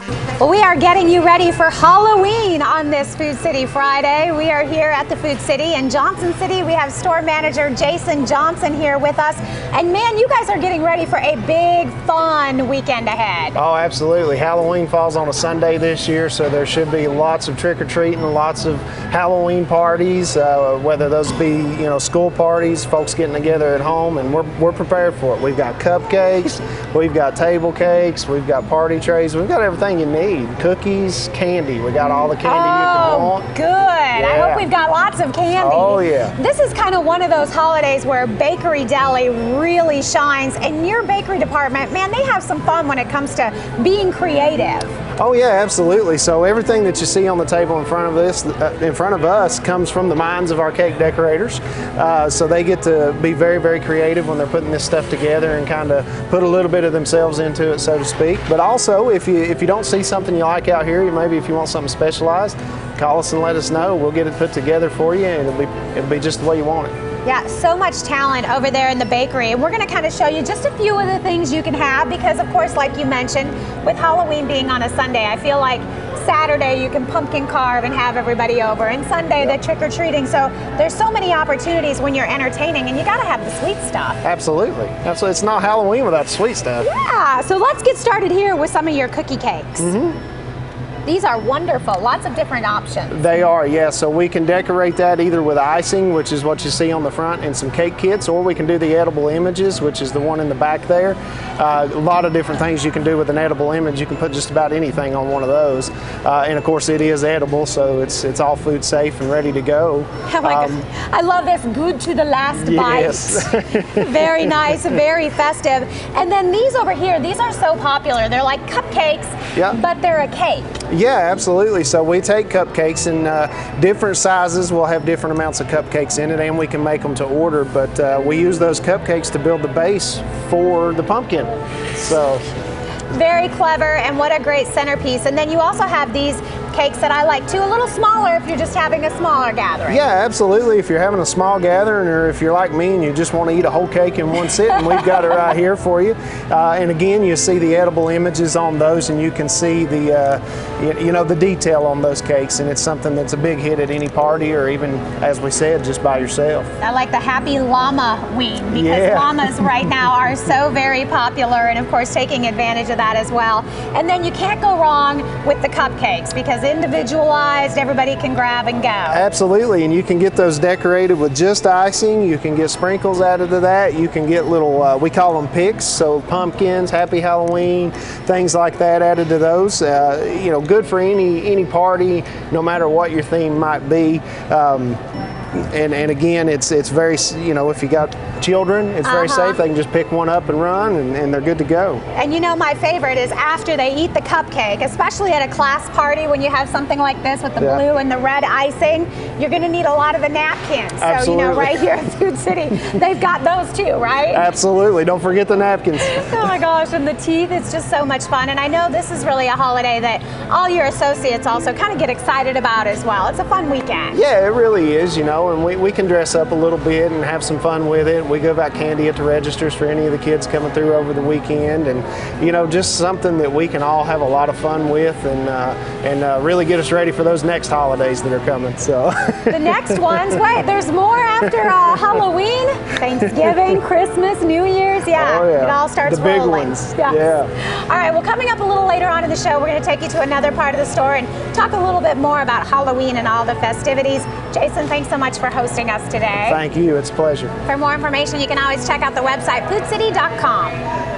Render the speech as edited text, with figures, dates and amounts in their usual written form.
Well, we are getting you ready for Halloween on this Food City Friday. We are here at the Food City in Johnson City. We have store manager Jason Johnson here with us. And man, you guys are getting ready for a big, fun weekend ahead. Oh, absolutely. Halloween falls on a Sunday this year, so there should be lots of trick-or-treating, lots of Halloween parties, whether those be, school parties, folks getting together at home, and we're prepared for it. We've got cupcakes, we've got table cakes, we've got party trays, we've got everything you need. Cookies, candy. We got all the candy you can want. Good. Yeah. I hope we've got lots of candy. Oh, yeah. This is kind of one of those holidays where Bakery Deli really shines. And your bakery department, man, they have some fun when it comes to being creative. Oh yeah, absolutely. So everything that you see on the table in front of us comes from the minds of our cake decorators. So they get to be very, very creative when they're putting this stuff together and kind of put a little bit of themselves into it, so to speak. But also, if you don't see something you like out here, maybe if you want something specialized, call us and let us know. We'll get it put together for you, and it'll be just the way you want it. Yeah, so much talent over there in the bakery, and we're going to kind of show you just a few of the things you can have because, of course, like you mentioned, with Halloween being on a Sunday, I feel like Saturday you can pumpkin carve and have everybody over, and Sunday the trick-or-treating. So there's so many opportunities when you're entertaining, and you got to have the sweet stuff. Absolutely. It's not Halloween without sweet stuff. Yeah, so let's get started here with some of your cookie cakes. These are wonderful, lots of different options. They are, yeah. So we can decorate that either with icing, which is what you see on the front, and some cake kits, or we can do the edible images, which is the one in the back there. A lot of different things you can do with an edible image. You can put just about anything on one of those. And of course it is edible, so it's all food safe and ready to go. Oh my God. I love this, good to the last yes. bite. Very nice, very festive. And then these over here, these are so popular. They're like cupcakes, but they're a cake. Yeah, absolutely. So we take cupcakes in different sizes. We'll have different amounts of cupcakes in it, and we can make them to order. But we use those cupcakes to build the base for the pumpkin. So very clever, and what a great centerpiece. And then you also have these cakes that I like too, a little smaller if you're just having a smaller gathering. Yeah, absolutely. If you're having a small gathering, or if you're like me and you just want to eat a whole cake in one sitting, we've got it right here for you. And again, you see the edible images on those, and you can see the the detail on those cakes, and it's something that's a big hit at any party, or even, as we said, just by yourself. I like the Happy Llama Ween, because llamas right now are so very popular, and of course taking advantage of that as well. And then you can't go wrong with the cupcakes, because individualized, everybody can grab and go. Absolutely, and you can get those decorated with just icing. You can get sprinkles added to that. You can get little, we call them picks, so pumpkins, Happy Halloween, things like that added to those. Good for any party, no matter what your theme might be. And again, it's very, if you got children, it's very safe. They can just pick one up and run, and they're good to go. And my favorite is after they eat the cupcake, especially at a class party when you have something like this with the blue and the red icing, you're going to need a lot of the napkins. Absolutely. So, right here at Food City, they've got those too, right? Absolutely. Don't forget the napkins. Oh my gosh, and the teeth, it's just so much fun. And I know this is really a holiday that all your associates also kind of get excited about as well. It's a fun weekend. Yeah, it really is, and we can dress up a little bit and have some fun with it. We give out candy at the registers for any of the kids coming through over the weekend, and just something that we can all have a lot of fun with, and really get us ready for those next holidays that are coming. So the next ones, wait, there's more after Halloween, Thanksgiving, Christmas, New Year's. Yeah, it all starts the big rolling. ones. Yeah. All right, well, coming up a little later on in the show, we're going to take you to another part of the store and talk a little bit more about Halloween and all the festivities. Jason, thanks so much for hosting us today. Thank you. It's a pleasure. For more information, you can always check out the website, foodcity.com.